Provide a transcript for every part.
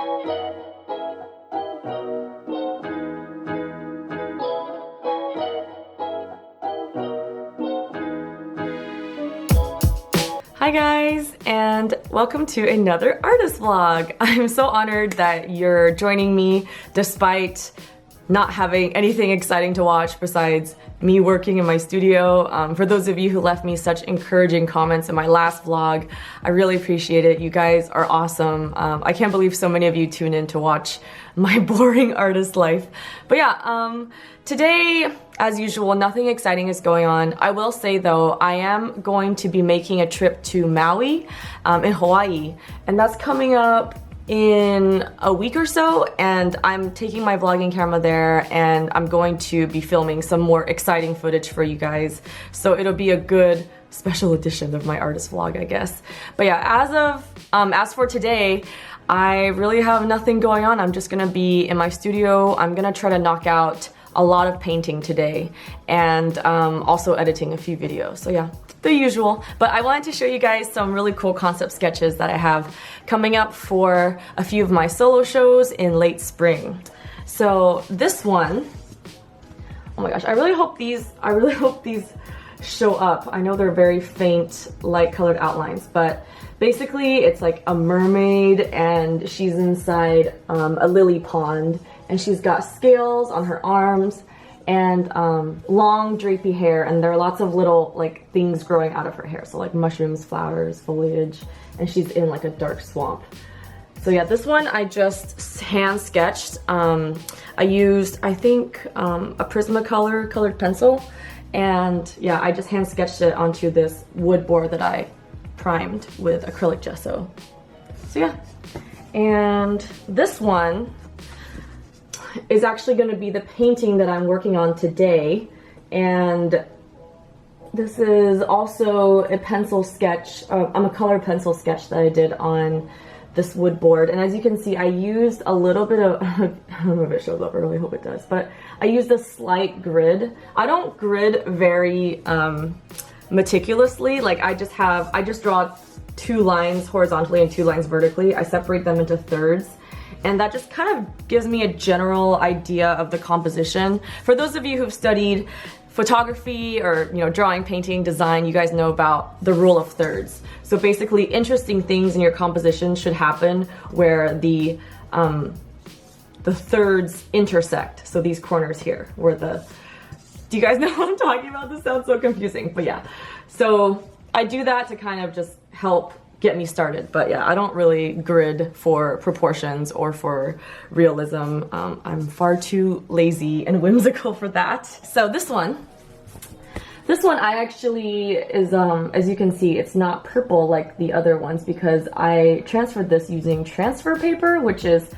Hi guys, and welcome to another artist vlog. I'm so honored that you're joining me despite not having anything exciting to watch besides me working in my studio. For those of you who left me such encouraging comments in my last vlog, I really appreciate it. You guys are awesome. I can't believe so many of you tune in to watch my boring artist life. But yeah, today, as usual, nothing exciting is going on. I will say though, I am going to be making a trip to Maui in Hawaii, and that's coming up in a week or so, and I'm taking my vlogging camera there and I'm going to be filming some more exciting footage for you guys. So it'll be a good special edition of my artist vlog, I guess. But yeah, as for today, I really have nothing going on. I'm just gonna be in my studio. I'm gonna try to knock out a lot of painting today and also editing a few videos. So yeah, the usual. But I wanted to show you guys some really cool concept sketches that I have coming up for a few of my solo shows in late spring. So this one, oh my gosh, I really hope these show up. I know they're very faint, light colored outlines, but basically it's like a mermaid and she's inside a lily pond, and she's got scales on her arms and long drapey hair, and there are lots of little like things growing out of her hair, so like mushrooms, flowers, foliage, and she's in like a dark swamp. So yeah, this one I just hand sketched. I used, I think, a Prismacolor colored pencil, and yeah, I just hand sketched it onto this wood board that I primed with acrylic gesso. So yeah, and this one is actually going to be the painting that I'm working on today, and this is also a pencil sketch, a color pencil sketch that I did on this wood board. And as you can see, I used a little bit of I don't know if it shows up, I really hope it does, but I used a slight grid. I don't grid very meticulously. Like I just draw 2 lines horizontally and 2 lines vertically. I separate them into thirds, and that just kind of gives me a general idea of the composition. For those of you who've studied photography or, you know, drawing, painting, design, you guys know about the rule of thirds. So basically, interesting things in your composition should happen where the thirds intersect. So these corners here, where do you guys know what I'm talking about? This sounds so confusing, but yeah. So I do that to kind of just help get me started. But yeah, I don't really grid for proportions or for realism. I'm far too lazy and whimsical for that. So this one I actually is, as you can see, it's not purple like the other ones because I transferred this using transfer paper, which is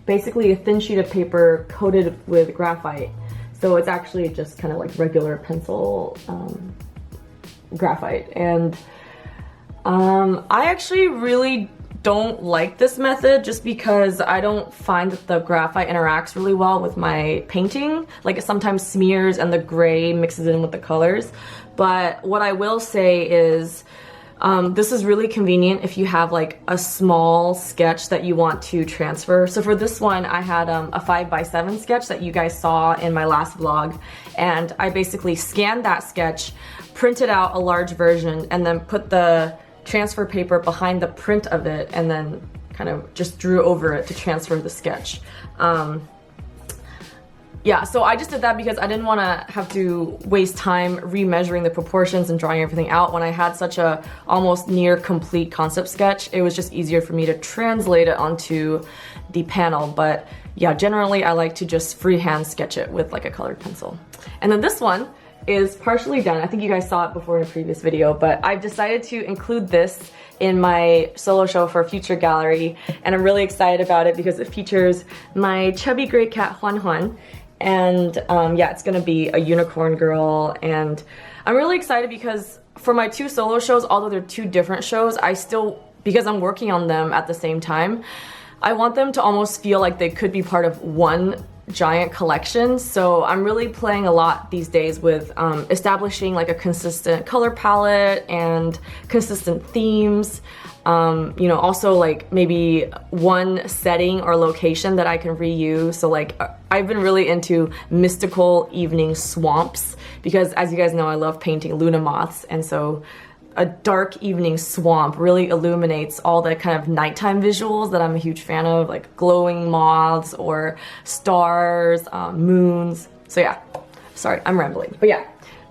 basically a thin sheet of paper coated with graphite. So it's actually just kind of like regular pencil graphite. And I actually really don't like this method just because I don't find that the graphite interacts really well with my painting. Like it sometimes smears and the gray mixes in with the colors. But what I will say is this is really convenient if you have like a small sketch that you want to transfer. So for this one, I had a 5x7 sketch that you guys saw in my last vlog, and I basically scanned that sketch, printed out a large version, and then put the transfer paper behind the print of it, and then kind of just drew over it to transfer the sketch. Yeah, so I just did that because I didn't want to have to waste time remeasuring the proportions and drawing everything out. When I had such a almost near complete concept sketch, it was just easier for me to translate it onto the panel. But yeah, generally I like to just freehand sketch it with like a colored pencil. And then this one is partially done. I think you guys saw it before in a previous video, but I've decided to include this in my solo show for a future gallery, and I'm really excited about it because it features my chubby gray cat Juan Juan. And yeah, it's gonna be a unicorn girl, and I'm really excited because for my 2 solo shows, although they're 2 different shows, because I'm working on them at the same time, I want them to almost feel like they could be part of one giant collection, so I'm really playing a lot these days with establishing like a consistent color palette and consistent themes. You know, also like maybe one setting or location that I can reuse. So like I've been really into mystical evening swamps because, as you guys know, I love painting Luna moths, and so a dark evening swamp really illuminates all the kind of nighttime visuals that I'm a huge fan of, like glowing moths or stars, moons. So yeah, sorry, I'm rambling. But yeah,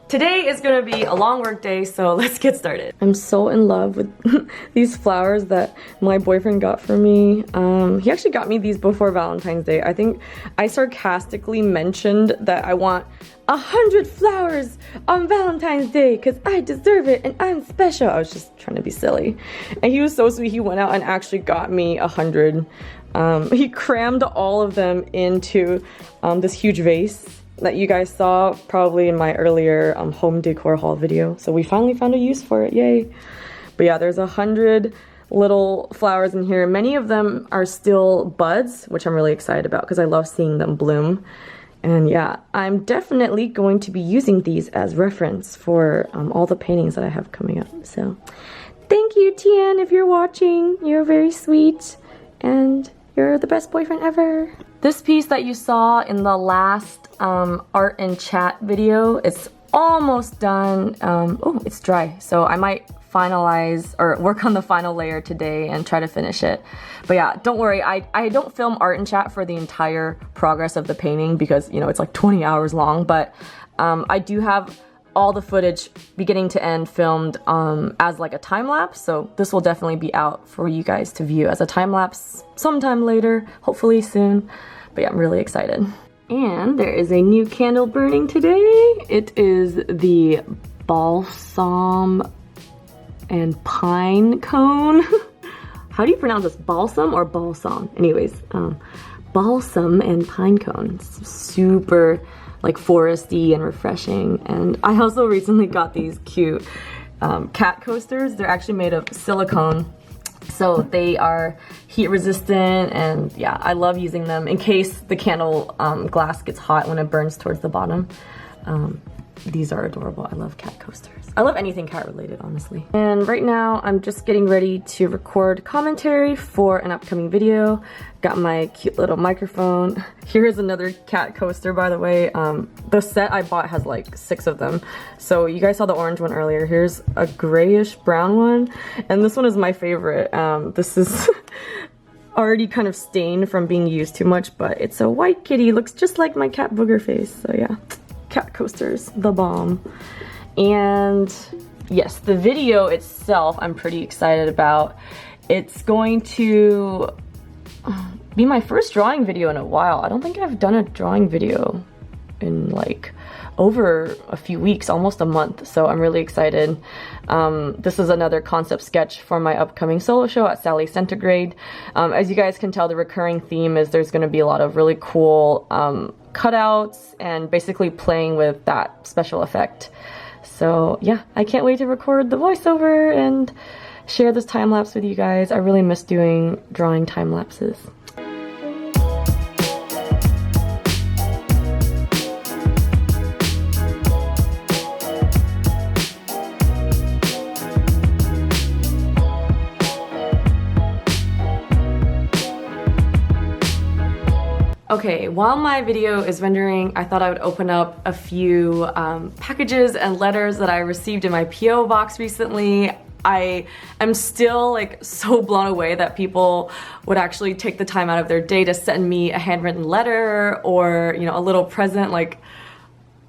today is gonna be a long work day, so let's get started. I'm so in love with these flowers that my boyfriend got for me. He actually got me these before Valentine's Day. I think I sarcastically mentioned that I want 100 flowers on Valentine's Day because I deserve it and I'm special. I was just trying to be silly. And he was so sweet. He went out and actually got me 100. He crammed all of them into this huge vase that you guys saw probably in my earlier home decor haul video. So we finally found a use for it, yay. But yeah, there's 100 little flowers in here. Many of them are still buds, which I'm really excited about because I love seeing them bloom. And yeah, I'm definitely going to be using these as reference for all the paintings that I have coming up. So thank you, Tian, if you're watching. You're very sweet and you're the best boyfriend ever. This piece that you saw in the last art and chat video, it's almost done. Oh, it's dry. So I might finalize or work on the final layer today and try to finish it. But yeah, don't worry, I don't film art and chat for the entire progress of the painting because, you know, it's like 20 hours long, but I do have all the footage beginning to end filmed as like a time lapse, so this will definitely be out for you guys to view as a time lapse sometime later, hopefully soon. But yeah, I'm really excited. And there is a new candle burning today. It is the balsam and pine cone. How do you pronounce this? Balsam or balsam? Anyways, balsam and pine cone. It's super like foresty and refreshing. And I also recently got these cute cat coasters. They're actually made of silicone, so they are heat resistant, and yeah, I love using them in case the candle glass gets hot when it burns towards the bottom. These are adorable. I love cat coasters. I love anything cat related, honestly. And right now I'm just getting ready to record commentary for an upcoming video. Got my cute little microphone. Here is another cat coaster, by the way. The set I bought has like 6 of them. So you guys saw the orange one earlier. Here's a grayish brown one, and this one is my favorite. This is already kind of stained from being used too much, but it's a white kitty. Looks just like my cat booger face. So yeah, cat coasters, the bomb. And yes, the video itself I'm pretty excited about. It's going to be my first drawing video in a while. I don't think I've done a drawing video in like over a few weeks, almost a month, so I'm really excited. This is another concept sketch for my upcoming solo show at Sally Centigrade. As you guys can tell, the recurring theme is there's going to be a lot of really cool cutouts and basically playing with that special effect. So yeah, I can't wait to record the voiceover and share this time lapse with you guys. I really miss doing drawing time lapses. Okay, while my video is rendering, I thought I would open up a few packages and letters that I received in my PO box recently. I am still like so blown away that people would actually take the time out of their day to send me a handwritten letter or, you know, a little present. Like,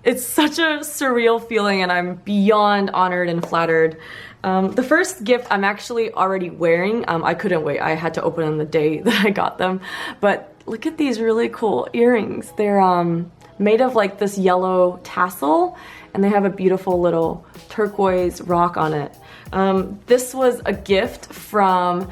it's such a surreal feeling, and I'm beyond honored and flattered. The first gift I'm actually already wearing. I couldn't wait. I had to open them the day that I got them. But look at these really cool earrings. They're made of like this yellow tassel, and they have a beautiful little turquoise rock on it. This was a gift from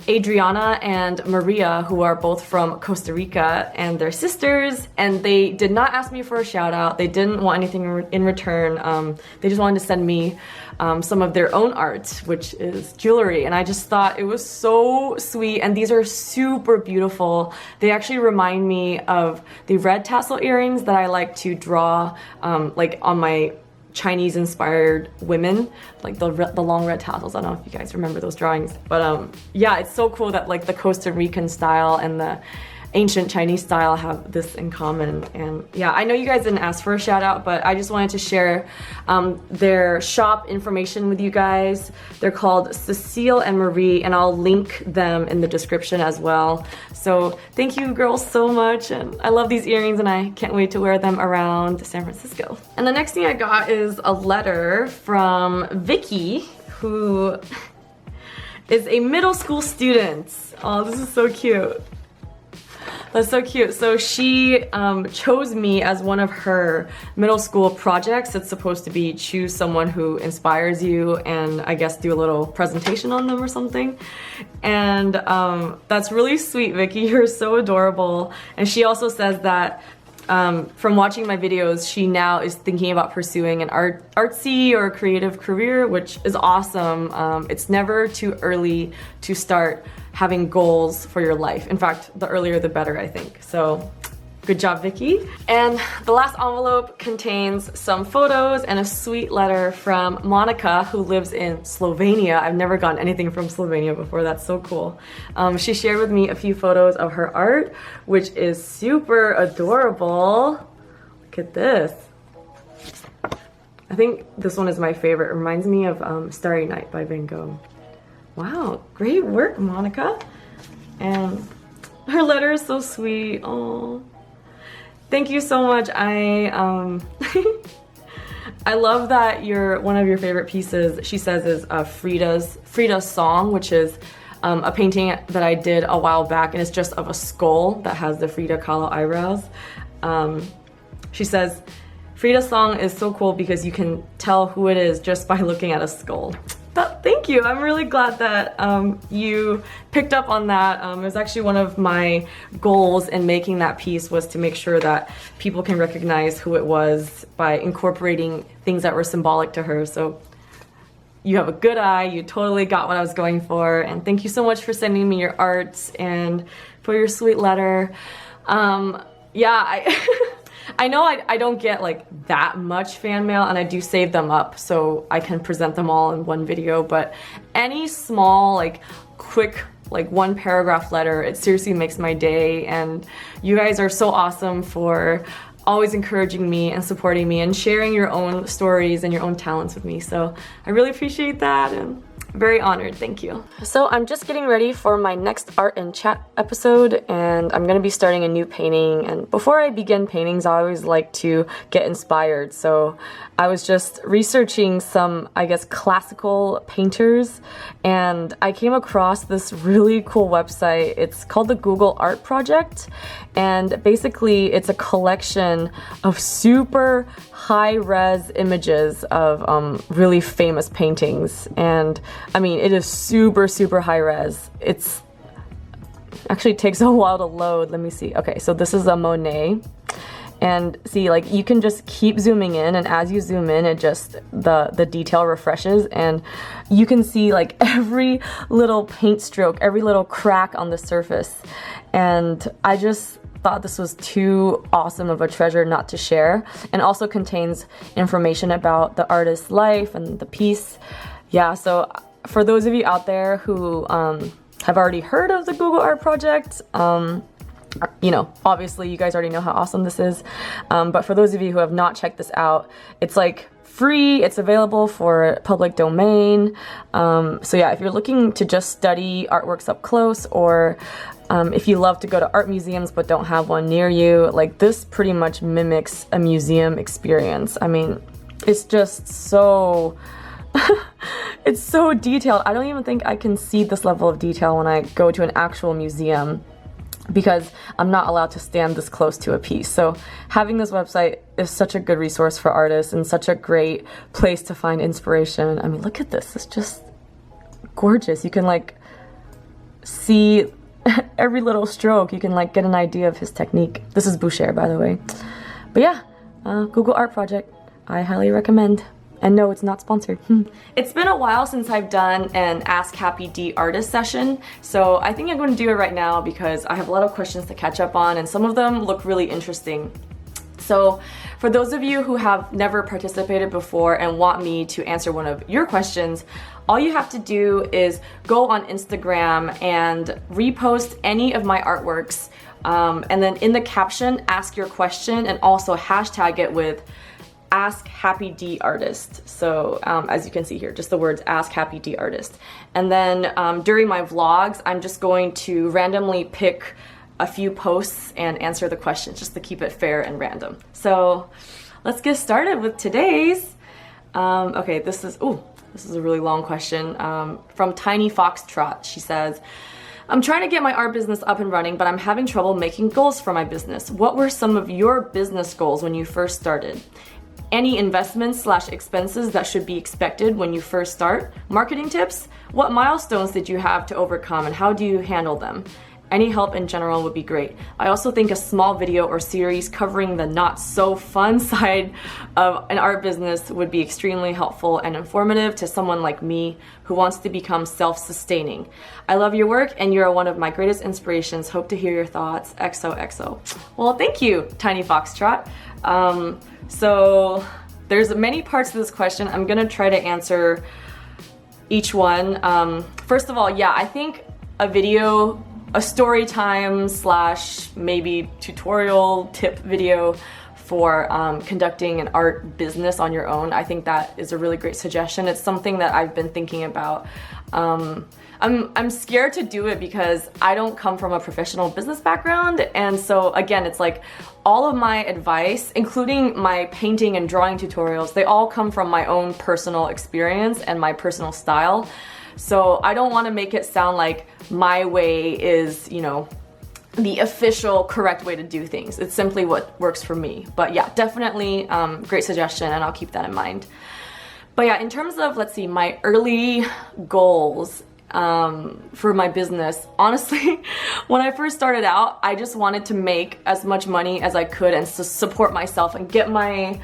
Adriana and Maria, who are both from Costa Rica, and they're sisters, and they did not ask me for a shout out. They didn't want anything in return. They just wanted to send me some of their own art, which is jewelry, and I just thought it was so sweet, and these are super beautiful. They actually remind me of the red tassel earrings that I like to draw like on my Chinese inspired women, like the long red tassels. I don't know if you guys remember those drawings, but yeah, it's so cool that like the Costa Rican style and the ancient Chinese style have this in common. And yeah, I know you guys didn't ask for a shout out, but I just wanted to share their shop information with you guys. They're called Cecile and Marie, and I'll link them in the description as well. So thank you girls so much, and I love these earrings and I can't wait to wear them around San Francisco. And the next thing I got is a letter from Vicky, who is a middle school student. Oh, this is so cute. That's so cute. So she chose me as one of her middle school projects. It's supposed to be choose someone who inspires you and I guess do a little presentation on them or something. And that's really sweet, Vicky. You're so adorable. And she also says that from watching my videos, she now is thinking about pursuing an artsy or creative career, which is awesome. It's never too early to start having goals for your life. In fact, the earlier the better, I think. So good job, Vicky. And the last envelope contains some photos and a sweet letter from Monica, who lives in Slovenia. I've never gotten anything from Slovenia before. That's so cool. She shared with me a few photos of her art, which is super adorable. Look at this. I think this one is my favorite. It reminds me of Starry Night by Van Gogh. Wow, great work, Monica. And her letter is so sweet. Oh, thank you so much. I love that one of your favorite pieces, she says, is Frida's Song, which is a painting that I did a while back, and it's just of a skull that has the Frida Kahlo eyebrows. She says, Frida's Song is so cool because you can tell who it is just by looking at a skull. Thank you. I'm really glad that you picked up on that. It was actually one of my goals in making that piece, was to make sure that people can recognize who it was by incorporating things that were symbolic to her. So you have a good eye. You totally got what I was going for. And thank you so much for sending me your art and for your sweet letter. Yeah, I know I don't get like that much fan mail, and I do save them up so I can present them all in one video, but any small, like quick, like one paragraph letter, it seriously makes my day. And you guys are so awesome for always encouraging me and supporting me and sharing your own stories and your own talents with me. So I really appreciate that, and very honored. Thank you. So I'm just getting ready for my next art and chat episode, and I'm gonna be starting a new painting. And before I begin paintings, I always like to get inspired. So I was just researching some, I guess, classical painters, and I came across this really cool website. It's called the Google Art Project, and basically it's a collection of super high-res images of really famous paintings. And I mean, it is super, super high-res. It's actually takes a while to load. Let me see. Okay, so this is a Monet. And see, like, you can just keep zooming in, and as you zoom in, it just, the detail refreshes, and you can see like every little paint stroke, every little crack on the surface. And I just thought this was too awesome of a treasure not to share, and also contains information about the artist's life and the piece. Yeah, so for those of you out there who have already heard of the Google Art Project, you know, obviously you guys already know how awesome this is, but for those of you who have not checked this out, it's like free, it's available for public domain. So yeah, if you're looking to just study artworks up close, or if you love to go to art museums but don't have one near you, like, this pretty much mimics a museum experience. I mean, it's just so it's so detailed. I don't even think I can see this level of detail when I go to an actual museum, because I'm not allowed to stand this close to a piece. So having this website is such a good resource for artists and such a great place to find inspiration. I mean, look at this. It's just gorgeous. You can, like, see every little stroke, you can like get an idea of his technique. This is Boucher, by the way. But yeah, Google Art Project, I highly recommend. And no, it's not sponsored. It's been a while since I've done an Ask Happy D artist session, so I think I'm going to do it right now because I have a lot of questions to catch up on and some of them look really interesting. So for those of you who have never participated before and want me to answer one of your questions, all you have to do is go on Instagram and repost any of my artworks, and then in the caption, ask your question and also hashtag it with Ask Happy D Artist. So as you can see here, just the words Ask Happy D Artist. And then during my vlogs, I'm just going to randomly pick a few posts and answer the questions just to keep it fair and random. So let's get started with today's. Okay, this is a really long question from Tiny Foxtrot. She says, I'm trying to get my art business up and running, but I'm having trouble making goals for my business. What were some of your business goals when you first started? Any investments / expenses that should be expected when you first start? Marketing tips? What milestones did you have to overcome and how do you handle them? Any help in general would be great. I also think a small video or series covering the not so fun side of an art business would be extremely helpful and informative to someone like me who wants to become self-sustaining. I love your work and you're one of my greatest inspirations. Hope to hear your thoughts. XOXO. Well, thank you, Tiny Foxtrot. So there's many parts to this question. I'm gonna try to answer each one. First of all, yeah, I think a video, a story time / maybe tutorial tip video for conducting an art business on your own. I think that is a really great suggestion. It's something that I've been thinking about. I'm scared to do it because I don't come from a professional business background, and so again, it's like all of my advice, including my painting and drawing tutorials, they all come from my own personal experience and my personal style. So I don't want to make it sound like my way is, you know, the official correct way to do things. It's simply what works for me. But yeah, definitely great suggestion, and I'll keep that in mind. But yeah, in terms of, let's see, my early goals for my business, honestly, when I first started out, I just wanted to make as much money as I could and to support myself and get my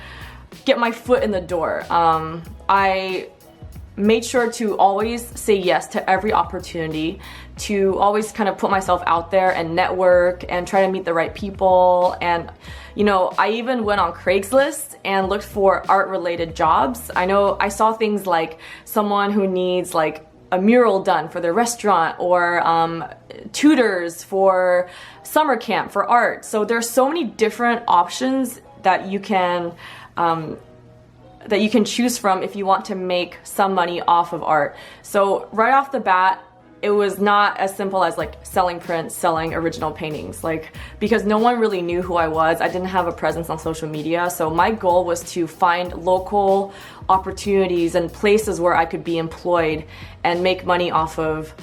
foot in the door. I made sure to always say yes to every opportunity, to always kind of put myself out there and network and try to meet the right people. And you know, I even went on Craigslist and looked for art related jobs. I know I saw things like someone who needs like a mural done for their restaurant, or tutors for summer camp for art. So there's so many different options that you can choose from if you want to make some money off of art. So right off the bat, it was not as simple as like selling prints, selling original paintings, like, because no one really knew who I was. I didn't have a presence on social media. So my goal was to find local opportunities and places where I could be employed and make money off of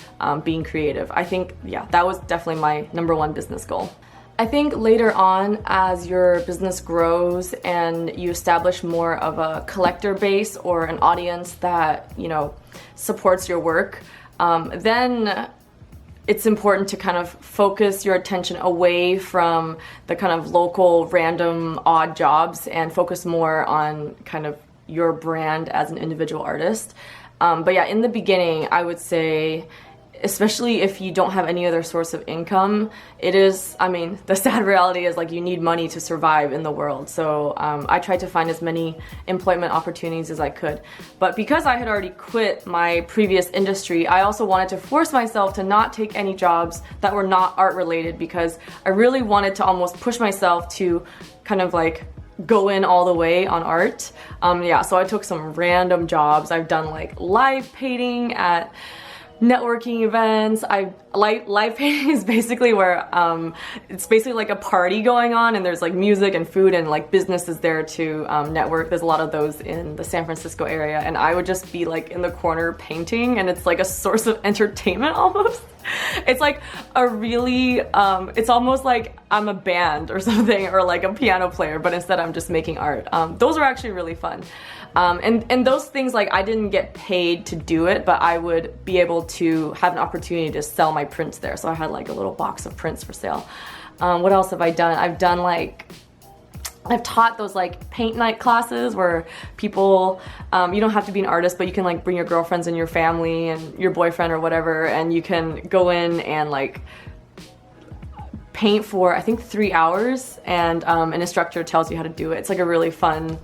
being creative. I think, yeah, that was definitely my #1 business goal. I think later on, as your business grows and you establish more of a collector base or an audience that, you know, supports your work, then it's important to kind of focus your attention away from the kind of local, random, odd jobs and focus more on kind of your brand as an individual artist. But yeah, in the beginning, I would say, especially if you don't have any other source of income, it is, I mean, the sad reality is like you need money to survive in the world. So I tried to find as many employment opportunities as I could. But because I had already quit my previous industry, I also wanted to force myself to not take any jobs that were not art related, because I really wanted to almost push myself to kind of like go in all the way on art. Yeah, so I took some random jobs. I've done like live painting at networking events. Live painting is basically where it's basically like a party going on and there's like music and food and like businesses there to network. There's a lot of those in the San Francisco area, and I would just be like in the corner painting, and it's like a source of entertainment almost. It's like a really, it's almost like I'm a band or something, or like a piano player, but instead I'm just making art. Those are actually really fun. And those things, like, I didn't get paid to do it, but I would be able to have an opportunity to sell my prints there. So I had like a little box of prints for sale. What else have I done? I've taught those like paint night classes where people, you don't have to be an artist, but you can like bring your girlfriends and your family and your boyfriend or whatever, and you can go in and like paint for, I think, 3 hours, and an instructor tells you how to do it. It's like a really fun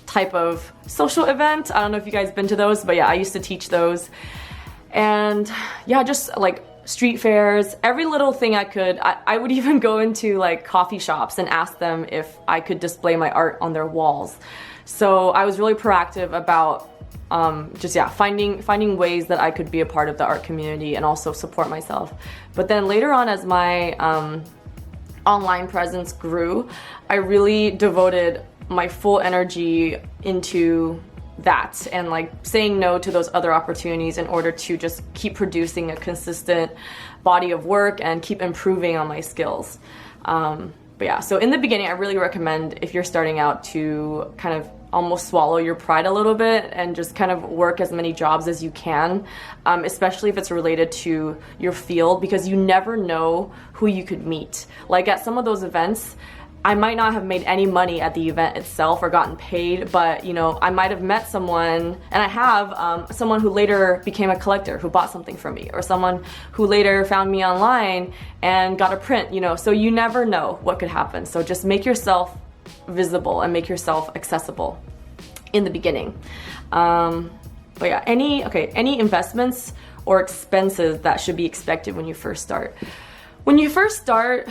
type of social event. I don't know if you guys been to those, but yeah, I used to teach those. And yeah, just like street fairs, every little thing I could. I would even go into like coffee shops and ask them if I could display my art on their walls. So I was really proactive about just finding ways that I could be a part of the art community and also support myself. But then later on, as my online presence grew, I really devoted my full energy into that and like saying no to those other opportunities in order to just keep producing a consistent body of work and keep improving on my skills. But yeah, so in the beginning, I really recommend, if you're starting out, to kind of almost swallow your pride a little bit and just kind of work as many jobs as you can, especially if it's related to your field, because you never know who you could meet. Like at some of those events, I might not have made any money at the event itself or gotten paid, but you know, I might have met someone, and I have someone who later became a collector who bought something from me, or someone who later found me online and got a print, you know, so you never know what could happen. So just make yourself visible and make yourself accessible in the beginning. But yeah, any investments or expenses that should be expected when you first start. When you first start,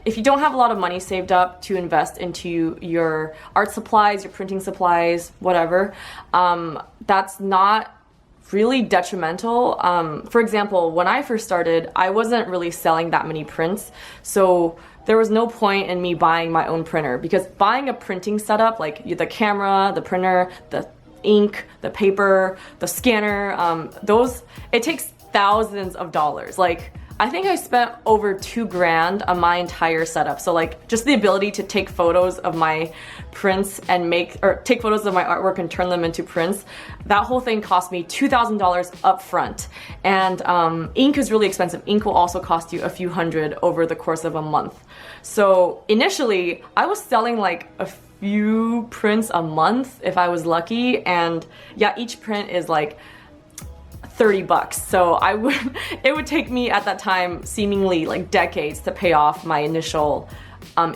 if you don't have a lot of money saved up to invest into your art supplies, your printing supplies, whatever, that's not really detrimental. For example, when I first started, I wasn't really selling that many prints, so there was no point in me buying my own printer, because buying a printing setup, like the camera, the printer, the ink, the paper, the scanner, it takes thousands of dollars. Like, I think I spent over $2,000 on my entire setup. So like just the ability to take photos of my prints and take photos of my artwork and turn them into prints, that whole thing cost me $2,000 up front. And ink is really expensive. Ink will also cost you a few hundred over the course of a month. So initially I was selling like a few prints a month if I was lucky. And yeah, each print is like $30. So it would take me at that time seemingly like decades to pay off my initial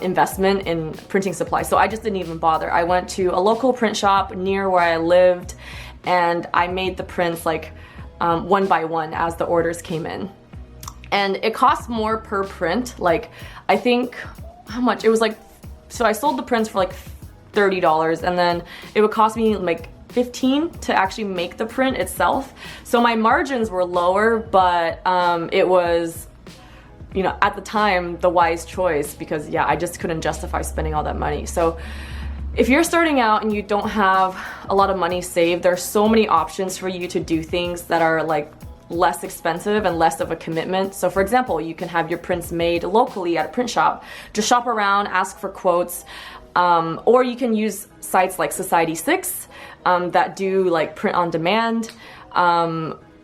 investment in printing supplies. So I just didn't even bother. I went to a local print shop near where I lived, and I made the prints like one by one as the orders came in. And it cost more per print. Like, I think, how much? It was like, so I sold the prints for like $30, and then it would cost me like $15 to actually make the print itself. So my margins were lower, but it was, you know, at the time, the wise choice, because yeah, I just couldn't justify spending all that money. So if you're starting out and you don't have a lot of money saved, there's so many options for you to do things that are like less expensive and less of a commitment. So for example, you can have your prints made locally at a print shop. Just shop around, ask for quotes, or you can use sites like Society6 that do like print on demand.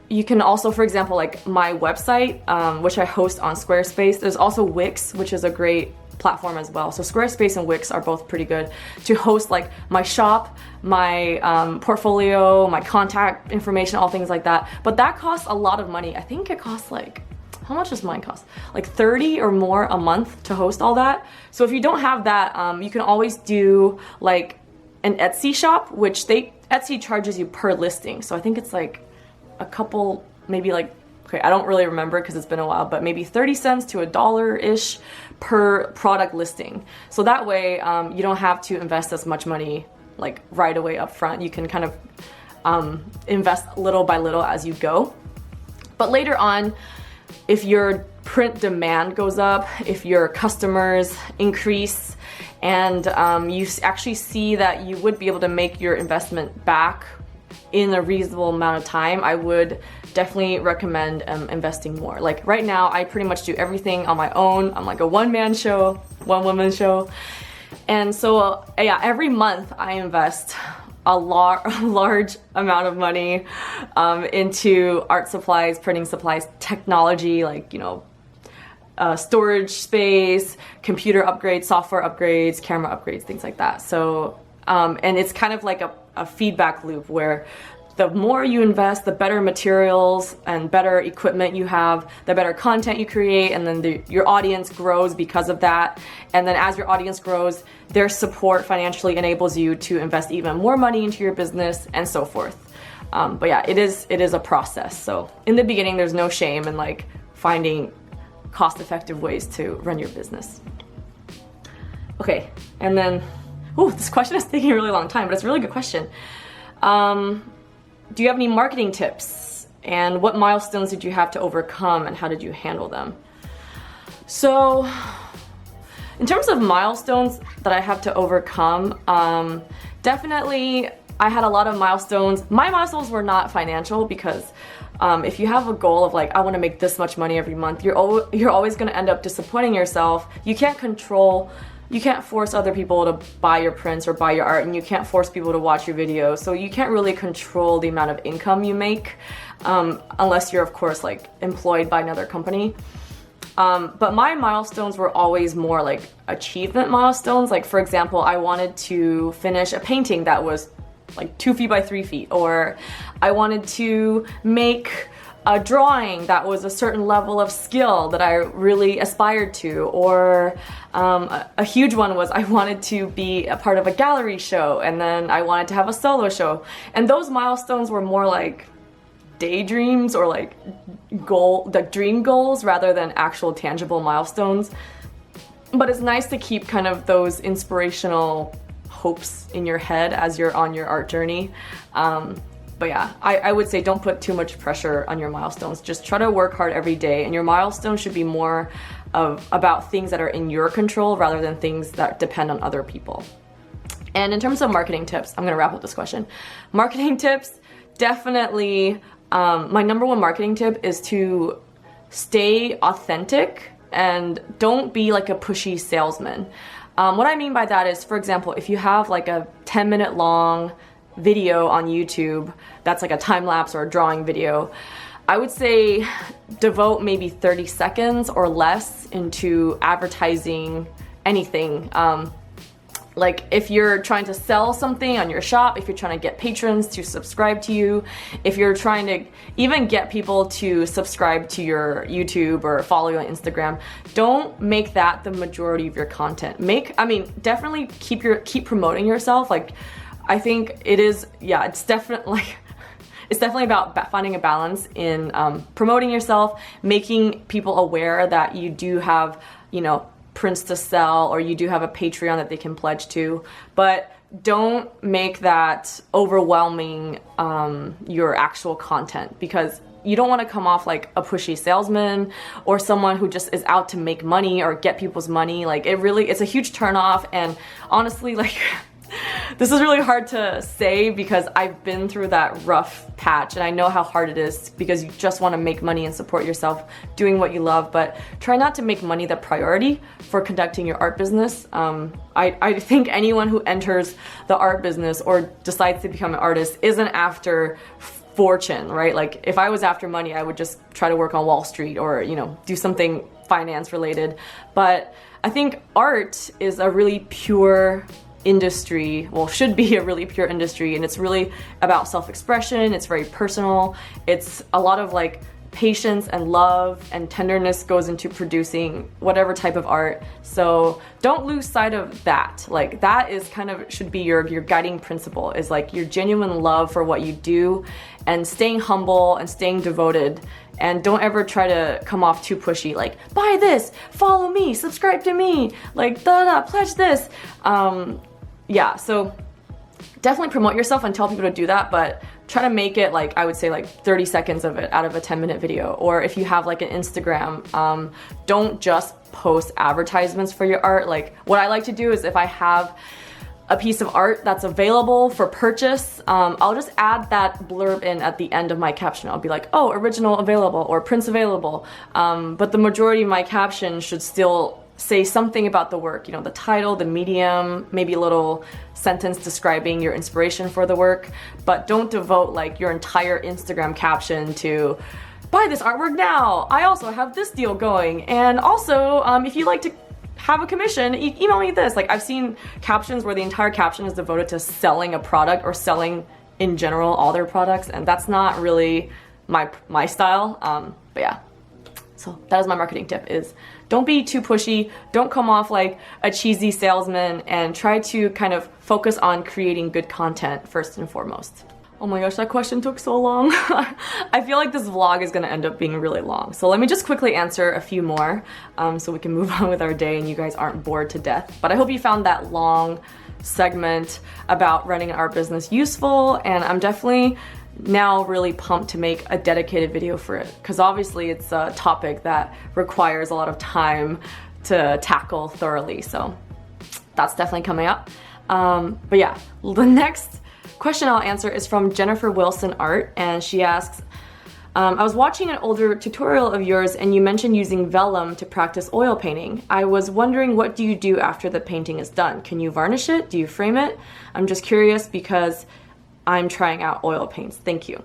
You can also, for example, like my website, which I host on Squarespace. There's also Wix, which is a great platform as well. So Squarespace and Wix are both pretty good to host like my shop, my portfolio, my contact information, all things like that. But that costs a lot of money. I think it costs like, how much does mine cost? Like $30 or more a month to host all that. So if you don't have that, you can always do like an Etsy shop, which Etsy charges you per listing. So I think it's like a couple, maybe like, okay, I don't really remember because it's been a while, but maybe 30 cents to $1-ish per product listing. So that way you don't have to invest as much money like right away up front. You can kind of invest little by little as you go. But later on, if your print demand goes up, if your customers increase, and you actually see that you would be able to make your investment back in a reasonable amount of time, I would definitely recommend investing more. Like right now, I pretty much do everything on my own. I'm like a one-man show, one-woman show. And so yeah, every month I invest a large amount of money into art supplies, printing supplies, technology, like, you know, storage space, computer upgrades, software upgrades, camera upgrades, things like that. So, and it's kind of like a feedback loop where the more you invest, the better materials and better equipment you have, the better content you create, and then your audience grows because of that. And then as your audience grows, their support financially enables you to invest even more money into your business and so forth. But yeah, it is a process. So in the beginning, there's no shame in like finding cost-effective ways to run your business. Okay, and then, this question is taking a really long time, but it's a really good question. Do you have any marketing tips? And what milestones did you have to overcome and how did you handle them? So, in terms of milestones that I have to overcome, definitely I had a lot of milestones. My milestones were not financial because if you have a goal of like, I want to make this much money every month, you're always going to end up disappointing yourself. You can't force other people to buy your prints or buy your art, and you can't force people to watch your videos. So you can't really control the amount of income you make unless you're, of course, like employed by another company. But my milestones were always more like achievement milestones. Like, for example, I wanted to finish a painting that was like 2 feet by 3 feet, or I wanted to make a drawing that was a certain level of skill that I really aspired to, or a huge one was I wanted to be a part of a gallery show, and then I wanted to have a solo show. And those milestones were more like daydreams or like dream goals rather than actual tangible milestones. But it's nice to keep kind of those inspirational hopes in your head as you're on your art journey. But yeah, I would say don't put too much pressure on your milestones. Just try to work hard every day, and your milestones should be more about things that are in your control rather than things that depend on other people. And in terms of marketing tips, I'm gonna wrap up this question. Marketing tips, definitely, my number one marketing tip is to stay authentic and don't be like a pushy salesman. What I mean by that is, for example, if you have like a 10-minute long video on YouTube that's like a time lapse or a drawing video, I would say devote maybe 30 seconds or less into advertising anything. Like if you're trying to sell something on your shop, if you're trying to get patrons to subscribe to you, if you're trying to even get people to subscribe to your YouTube or follow you on Instagram, don't make that the majority of your content. Definitely keep promoting yourself. Like, I think it is, it's definitely about finding a balance in promoting yourself, making people aware that you do have, you know, prints to sell, or you do have a Patreon that they can pledge to, but don't make that overwhelming your actual content, because you don't want to come off like a pushy salesman or someone who just is out to make money or get people's money. Like, it's a huge turnoff, and honestly, like, this is really hard to say because I've been through that rough patch and I know how hard it is, because you just want to make money and support yourself doing what you love, but try not to make money the priority for conducting your art business. I think anyone who enters the art business or decides to become an artist isn't after fortune, right? Like, if I was after money, I would just try to work on Wall Street or, you know, do something finance related. But I think art is a really pure industry, should be a really pure industry, and it's really about self-expression. It's very personal. It's a lot of like patience and love and tenderness goes into producing whatever type of art. So don't lose sight of that. Like, that is kind of should be your guiding principle, is like your genuine love for what you do and staying humble and staying devoted. And don't ever try to come off too pushy, like, buy this, follow me, subscribe to me, like, pledge this. So definitely promote yourself and tell people to do that, but try to make it like, I would say like 30 seconds of it out of a 10-minute video. Or if you have like an Instagram, don't just post advertisements for your art. Like, what I like to do is, if I have a piece of art that's available for purchase, I'll just add that blurb in at the end of my caption. I'll be like, oh, original available or prints available. But the majority of my caption should still say something about the work, you know, the title, the medium, maybe a little sentence describing your inspiration for the work, but don't devote like your entire Instagram caption to buy this artwork now. I also have this deal going. And also, if you like to have a commission, email me this. Like I've seen captions where the entire caption is devoted to selling a product or selling in general all their products, and that's not really my style. But yeah, so that is my marketing tip, is don't be too pushy, don't come off like a cheesy salesman, and try to kind of focus on creating good content first and foremost. Oh my gosh, that question took so long. I feel like this vlog is gonna end up being really long. So let me just quickly answer a few more so we can move on with our day and you guys aren't bored to death. But I hope you found that long segment about running an art business useful, and I'm definitely now really pumped to make a dedicated video for it, because obviously it's a topic that requires a lot of time to tackle thoroughly. So that's definitely coming up. But yeah, the next question I'll answer is from Jennifer Wilson Art, and she asks, I was watching an older tutorial of yours and you mentioned using vellum to practice oil painting. I was wondering, what do you do after the painting is done? Can you varnish it? Do you frame it? I'm just curious because I'm trying out oil paints. Thank you.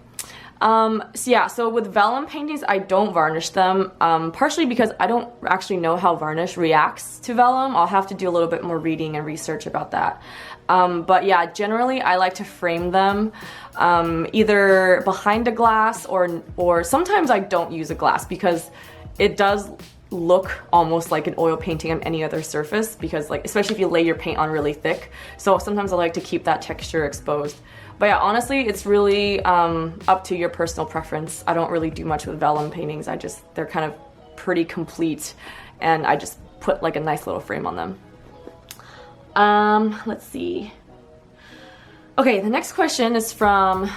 So with vellum paintings, I don't varnish them, partially because I don't actually know how varnish reacts to vellum. I'll have to do a little bit more reading and research about that. But yeah, generally I like to frame them either behind a glass or sometimes I don't use a glass because it does look almost like an oil painting on any other surface, because like, especially if you lay your paint on really thick. So sometimes I like to keep that texture exposed. But yeah, honestly, it's really up to your personal preference. I don't really do much with vellum paintings. They're kind of pretty complete, and I just put like a nice little frame on them. Let's see. Okay, the next question is from, let's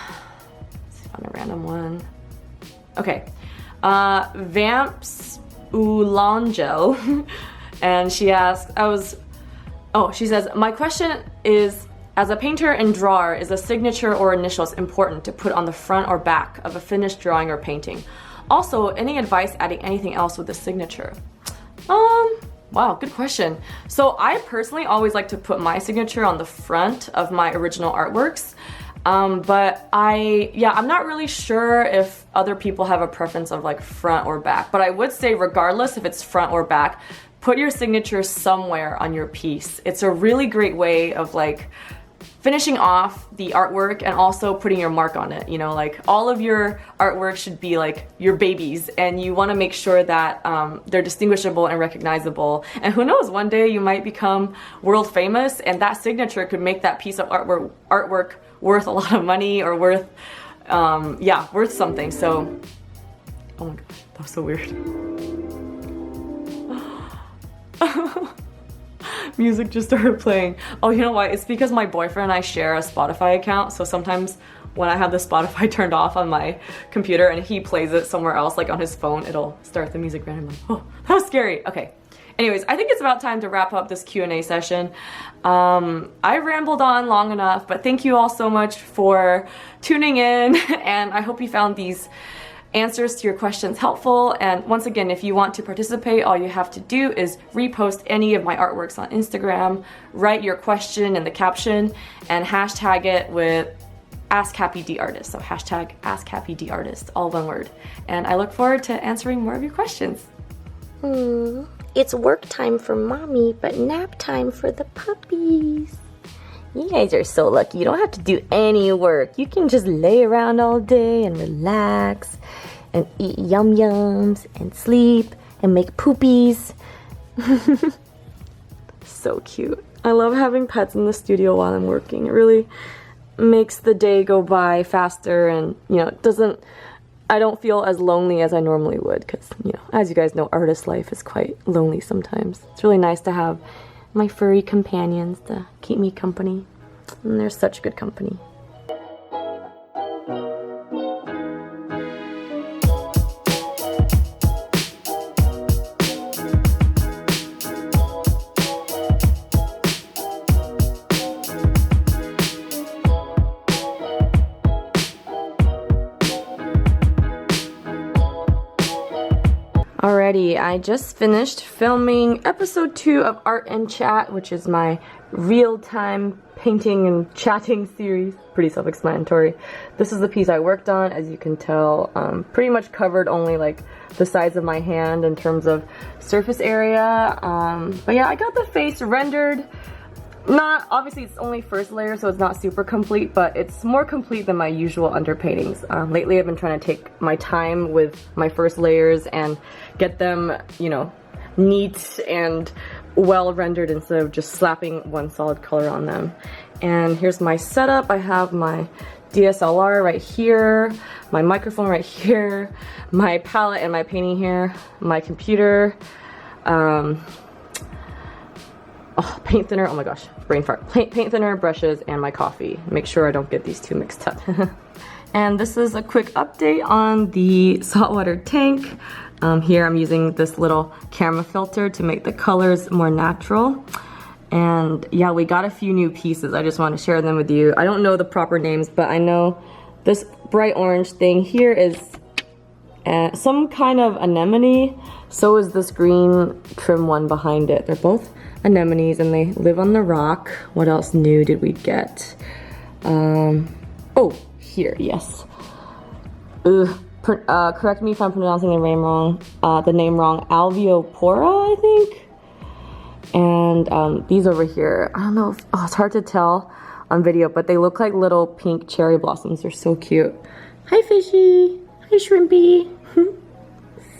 see, find a random one. Okay, Vamps Ulangel, and she asks, she says, my question is, as a painter and drawer, is a signature or initials important to put on the front or back of a finished drawing or painting? Also, any advice adding anything else with the signature? Wow, good question. So I personally always like to put my signature on the front of my original artworks. But I'm not really sure if other people have a preference of like front or back, but I would say regardless if it's front or back, put your signature somewhere on your piece. It's a really great way of like finishing off the artwork and also putting your mark on it. You know, like all of your artwork should be like your babies, and you want to make sure that they're distinguishable and recognizable. And who knows, one day you might become world famous, and that signature could make that piece of artwork worth a lot of money or worth something. So, oh my gosh, that was so weird. Music just started playing. Oh, you know what? It's because my boyfriend and I share a Spotify account, so sometimes when I have the Spotify turned off on my computer and he plays it somewhere else, like on his phone, it'll start the music randomly. Oh, that was scary. Okay. Anyways, I think it's about time to wrap up this Q&A session. I rambled on long enough, but thank you all so much for tuning in, and I hope you found these answers to your questions helpful. And once again, if you want to participate, all you have to do is repost any of my artworks on Instagram, write your question in the caption, and hashtag it with AskHappyDArtist. So hashtag AskHappyDArtist, all one word. And I look forward to answering more of your questions. It's work time for mommy, but nap time for the puppies. You guys are so lucky. You don't have to do any work. You can just lay around all day and relax and eat yum-yums and sleep and make poopies. So cute. I love having pets in the studio while I'm working. It really makes the day go by faster, and I don't feel as lonely as I normally would, because, as you guys know, artist life is quite lonely sometimes. It's really nice to have my furry companions to keep me company, and they're such good company. Alrighty, I just finished filming episode 2 of Art and Chat, which is my real-time painting and chatting series. Pretty self-explanatory. This is the piece I worked on. As you can tell, pretty much covered only like the size of my hand in terms of surface area. But yeah, I got the face rendered. Not, obviously it's only first layer, so it's not super complete, but it's more complete than my usual underpaintings. Lately I've been trying to take my time with my first layers and get them, you know, neat and well rendered instead of just slapping one solid color on them. And here's my setup. I have my DSLR right here, my microphone right here, my palette and my painting here, my computer, paint thinner, oh my gosh, brain fart. Paint thinner, brushes, and my coffee. Make sure I don't get these two mixed up. And this is a quick update on the saltwater tank. Here I'm using this little camera filter to make the colors more natural. And yeah, we got a few new pieces. I just want to share them with you. I don't know the proper names, but I know this bright orange thing here is some kind of anemone. So is this green trim one behind it. They're both anemones and they live on the rock. What else new did we get? Oh, here, yes. Correct me if I'm pronouncing the name wrong. Alveopora, I think. And these over here, I don't know if, it's hard to tell on video, but they look like little pink cherry blossoms. They're so cute. Hi, fishy. Hi, shrimpy.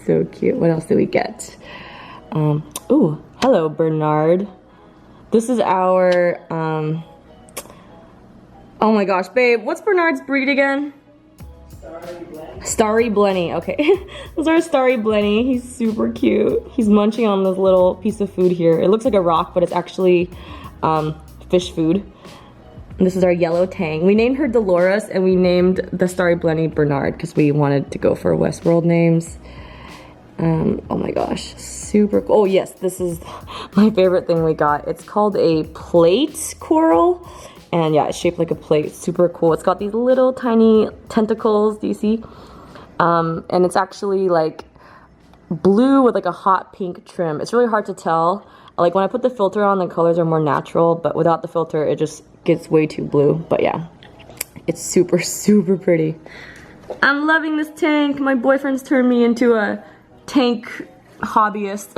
So cute. What else did we get? Ooh, hello, Bernard. This is our, oh my gosh, babe, what's Bernard's breed again? Starry Blenny, okay. This is our Starry Blenny. He's super cute. He's munching on this little piece of food here. It looks like a rock, but it's actually fish food. And this is our yellow tang. We named her Dolores, and we named the Starry Blenny Bernard because we wanted to go for Westworld names. Oh my gosh, super cool. Oh yes, this is my favorite thing we got. It's called a plate coral. And yeah, it's shaped like a plate, super cool. It's got these little tiny tentacles, do you see? And it's actually like blue with like a hot pink trim. It's really hard to tell. Like when I put the filter on, the colors are more natural, but without the filter, it just gets way too blue. But yeah, it's super, super pretty. I'm loving this tank. My boyfriend's turned me into a tank hobbyist.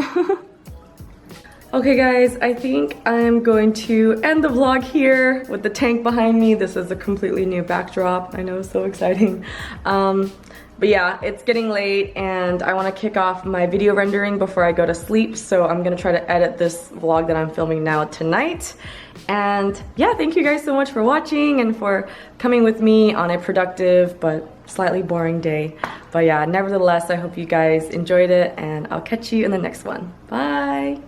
Okay guys, I think I'm going to end the vlog here with the tank behind me. This is a completely new backdrop. I know, so exciting. But yeah, it's getting late and I want to kick off my video rendering before I go to sleep. So I'm going to try to edit this vlog that I'm filming now tonight. And yeah, thank you guys so much for watching and for coming with me on a productive but slightly boring day. But yeah, nevertheless, I hope you guys enjoyed it and I'll catch you in the next one. Bye!